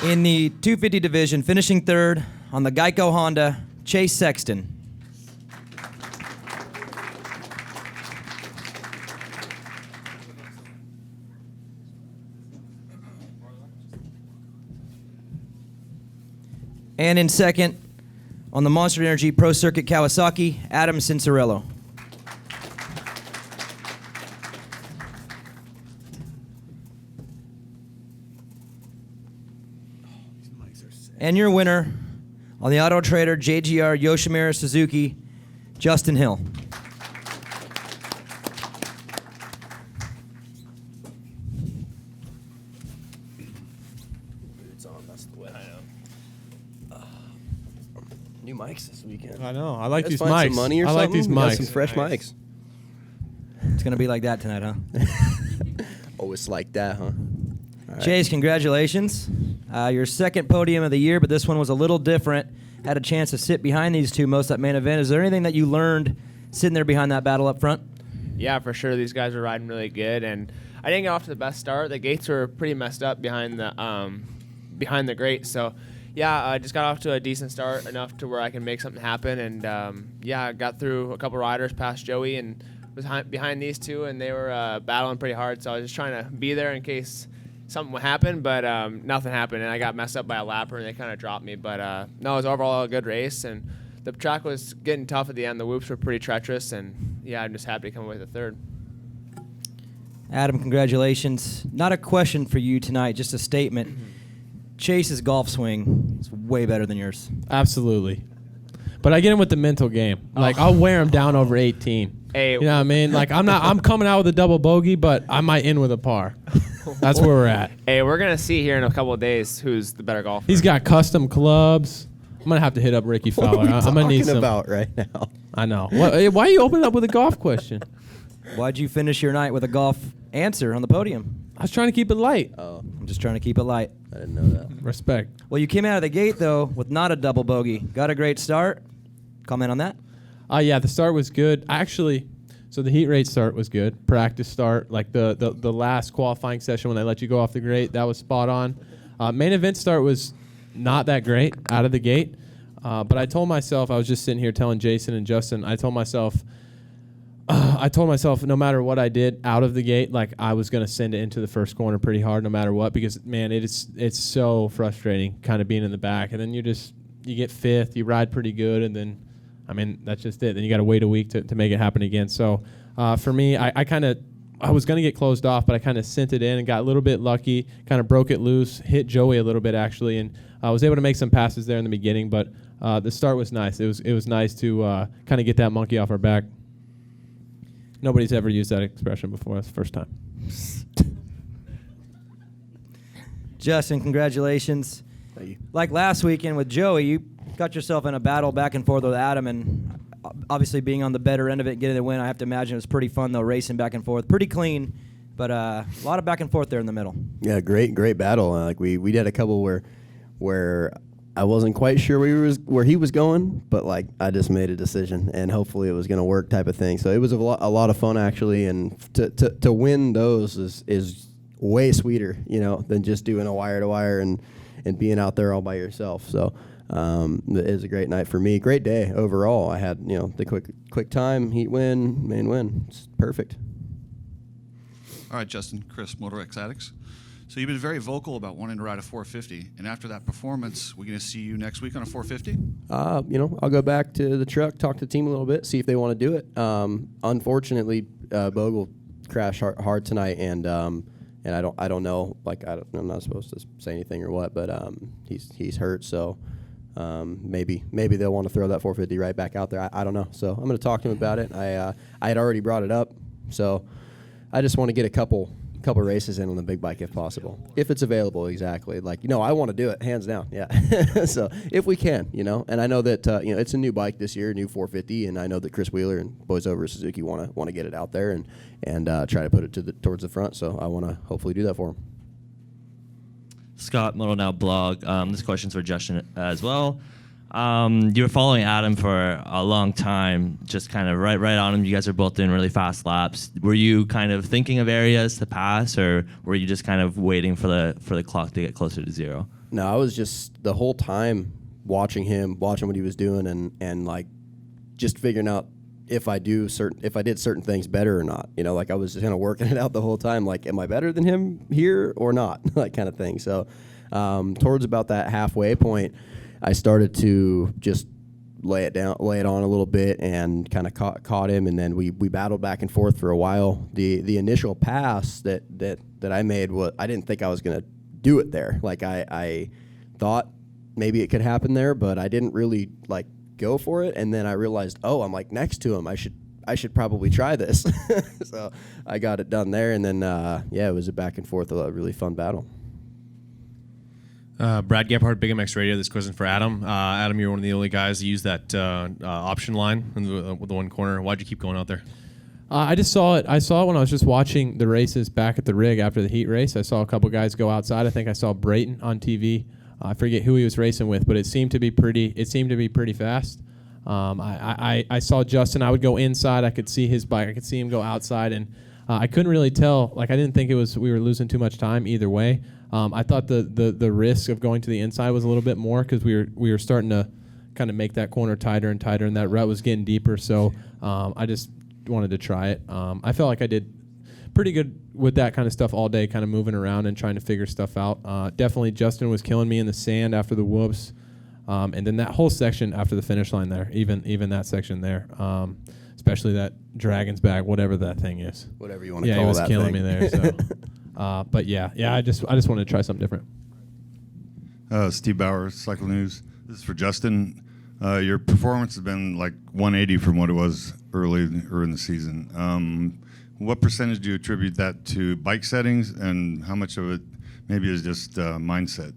In the 250 division, finishing third on the Geico Honda, Chase Sexton. And in second, on the Monster Energy Pro Circuit Kawasaki, Adam Cincerello. And your winner on the Auto Trader JGR Yoshimura Suzuki, Justin Hill. It's on, that's the way. I know. New mics this weekend. I know. I like these find mics. Some money or I like these something? We got mics. some fresh mics. It's going to be like that tonight, huh? Oh, it's like that, huh? All right. Chase, congratulations. Your second podium of the year, but this one was a little different. Had a chance to sit behind these two most at main event. Is there anything that you learned sitting there behind that battle up front? Yeah, for sure. These guys were riding really good, and I didn't get off to the best start. The gates were pretty messed up behind the grate, so yeah, I just got off to a decent start, enough to where I can make something happen, and yeah, I got through a couple riders past Joey and was behind these two, and they were battling pretty hard, so I was just trying to be there in case something would happen, but nothing happened, and I got messed up by a lapper, and they kind of dropped me. But no, it was overall a good race, and the track was getting tough at the end. The whoops were pretty treacherous, and yeah, I'm just happy to come away with a third. Adam, congratulations. Not a question for you tonight, just a statement. Chase's golf swing is way better than yours. Absolutely. But I get him with the mental game. Like, I'll wear him down over 18. Hey, you know what I mean? Like, I'm coming out with a double bogey, but I might end with a par. That's where we're at. Hey, we're going to see here in a couple of days who's the better golfer. He's got custom clubs. I'm going to have to hit up Ricky Fowler. I'm going to need some. About right now? I know. Why are you opening up with a golf question? Why'd you finish your night with a golf answer on the podium? I was trying to keep it light. Oh, I'm just trying to keep it light. I didn't know that. Respect. Well, you came out of the gate, though, with not a double bogey. Got a great start. Comment on that? Yeah, the start was good. So the heat rate start was good. Practice start, like the last qualifying session when they let you go off the grate, that was spot on. Main event start was not that great out of the gate. But I told myself, I was just sitting here telling Jason and Justin, I told myself no matter what I did out of the gate, like I was going to send it into the first corner pretty hard no matter what, because, man, it's so frustrating kind of being in the back. And then you get fifth, you ride pretty good, and then, I mean, that's just it. Then you got to wait a week to make it happen again. So for me, I was going to get closed off, but I kind of sent it in and got a little bit lucky, kind of broke it loose, hit Joey a little bit actually, and I was able to make some passes there in the beginning, but the start was nice. It was nice to kind of get that monkey off our back. Nobody's ever used that expression before. That's the first time. Justin, congratulations. Thank you. Like last weekend with Joey, you got yourself in a battle back and forth with Adam, and obviously being on the better end of it and getting the win, I have to imagine it was pretty fun, though, racing back and forth. Pretty clean, but a lot of back and forth there in the middle. Yeah, great battle. Like we did a couple where I wasn't quite sure where he was going, but like I just made a decision, and hopefully it was going to work, type of thing. So it was a lot of fun actually, and to win those is way sweeter, than just doing a wire to wire and being out there all by yourself. So it was a great night for me. Great day overall. I had the quick time, heat win, main win. It's perfect. All right, Justin, Chris, Motor X Addicts. So you've been very vocal about wanting to ride a 450, and after that performance, we're going to see you next week on a 450? I'll go back to the truck, talk to the team a little bit, see if they want to do it. Unfortunately, Bogle crashed hard tonight, and I don't know, like I'm not supposed to say anything or what, but he's hurt, so maybe they'll want to throw that 450 right back out there. I don't know. So I'm going to talk to him about it. I had already brought it up, so I just want to get a couple races in on the big bike if possible, if it's available. Exactly. Like, I want to do it hands down. Yeah. So if we can, and I know that, it's a new bike this year, new 450. And I know that Chris Wheeler and boys over at Suzuki want to get it out there and try to put it towards the front. So I want to hopefully do that for him. Scott, Moto Now blog. This question's for Justin as well. You were following Adam for a long time, just kind of right on him. You guys are both doing really fast laps. Were you kind of thinking of areas to pass, or were you just kind of waiting for the clock to get closer to zero? No, I was just the whole time watching what he was doing, and like just figuring out if I did certain things better or not. You know, like I was just kind of working it out the whole time. Like, am I better than him here or not? Like kind of thing. So towards about that halfway point, I started to just lay it on a little bit and kind of caught him, and then we battled back and forth for a while. The initial pass that I made, I didn't think I was going to do it there. Like I thought maybe it could happen there, but I didn't really like go for it. And then I realized, I'm like next to him. I should probably try this. So I got it done there, and then it was a back and forth, a really fun battle. Brad Gephardt, Big MX Radio. This question for Adam. Adam, you're one of the only guys to use that option line in the one corner. Why'd you keep going out there? I just saw it. I saw it when I was just watching the races back at the rig after the heat race. I saw a couple guys go outside. I think I saw Brayton on TV. I forget who he was racing with, but it seemed to be pretty fast. I saw Justin. I would go inside. I could see his bike. I could see him go outside, and I couldn't really tell. Like I didn't think we were losing too much time either way. I thought the risk of going to the inside was a little bit more because we were starting to kind of make that corner tighter and tighter, and that rut was getting deeper. So I just wanted to try it. I felt like I did pretty good with that kind of stuff all day, kind of moving around and trying to figure stuff out. Definitely Justin was killing me in the sand after the whoops, and then that whole section after the finish line there, even that section there, especially that Dragon's Back, whatever that thing is. Whatever you want to call that thing. Yeah, he was killing me there. So. But yeah, I just wanted to try something different. Steve Bauer, Cycle News. This is for Justin. Your performance has been like 180 from what it was earlier in the season. What percentage do you attribute that to bike settings, and how much of it maybe is just mindset?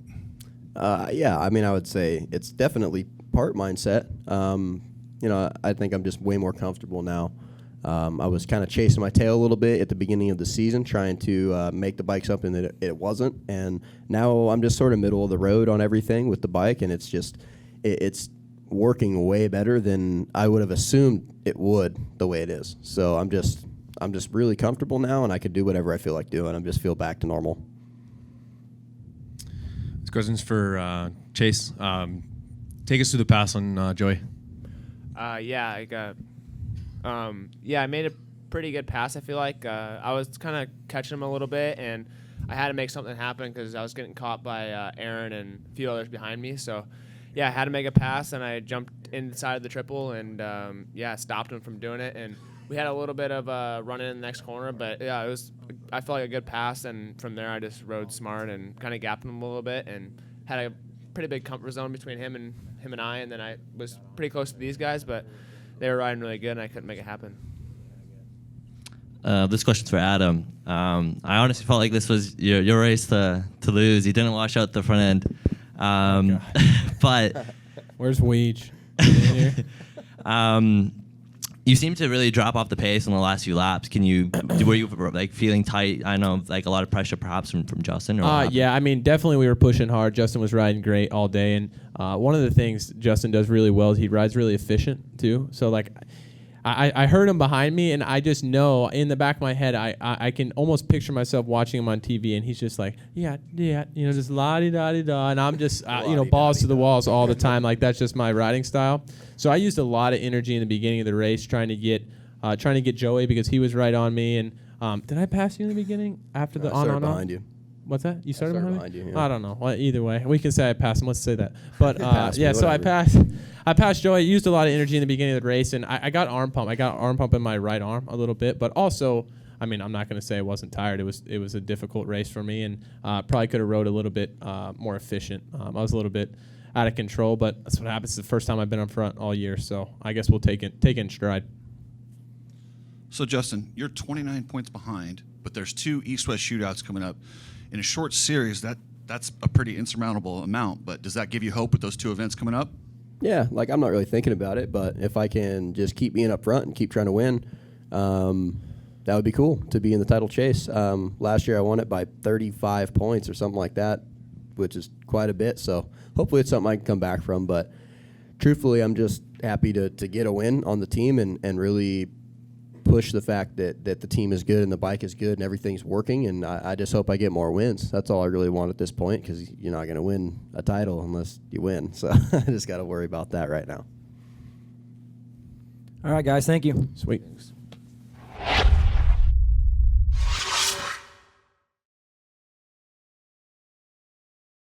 I mean, I would say it's definitely part mindset. I think I'm just way more comfortable now. I was kind of chasing my tail a little bit at the beginning of the season, trying to make the bike something that it wasn't. And now I'm just sort of middle of the road on everything with the bike, and it's just it's working way better than I would have assumed it would the way it is. So I'm just really comfortable now, and I can do whatever I feel like doing. I just feel back to normal. This question's for Chase. Take us through the pass on Joey. I made a pretty good pass, I feel like. I was kind of catching him a little bit, and I had to make something happen because I was getting caught by Aaron and a few others behind me. So, I had to make a pass, and I jumped inside of the triple and, stopped him from doing it. And we had a little bit of a run in the next corner, but, I felt like a good pass. And from there, I just rode smart and kind of gapped him a little bit and had a pretty big comfort zone between him and I. And then I was pretty close to these guys, but they were riding really good, and I couldn't make it happen. This question's for Adam. I honestly felt like this was your race to lose. You didn't wash out the front end. But where's Weege? You seem to really drop off the pace in the last few laps. Were you like feeling tight? I know like a lot of pressure perhaps from Justin. Yeah, I mean definitely we were pushing hard. Justin was riding great all day, and one of the things Justin does really well is he rides really efficient too. So like I heard him behind me, and I just know in the back of my head I can almost picture myself watching him on TV, and he's just like just la-di-da-di-da, and I'm just balls to the walls all the time. Like that's just my riding style. So I used a lot of energy in the beginning of the race trying to get Joey because he was right on me. And did I pass you in the beginning after the on behind you? What's that? You started behind you? Yeah. I don't know. Well, either way, we can say I passed him. Let's say that. But so I passed Joey. Used a lot of energy in the beginning of the race, and I got arm pump. I got arm pump in my right arm a little bit, but also, I mean, I'm not going to say I wasn't tired. It was a difficult race for me, and probably could have rode a little bit more efficient. I was a little bit out of control, but that's what happens. It's the first time I've been up front all year, so I guess we'll take it in stride. So Justin, you're 29 points behind, but there's 2 East-West shootouts coming up. In a short series, that's a pretty insurmountable amount, but does that give you hope with those 2 events coming up? Yeah, like I'm not really thinking about it, but if I can just keep being up front and keep trying to win, that would be cool to be in the title chase. Last year I won it by 35 points or something like that, which is quite a bit, so hopefully it's something I can come back from, but truthfully, I'm just happy to get a win on the team and really push the fact that the team is good and the bike is good and everything's working, and I just hope I get more wins. That's all I really want at this point, because you're not going to win a title unless you win. So I just got to worry about that right now. All right, guys. Thank you. Sweet.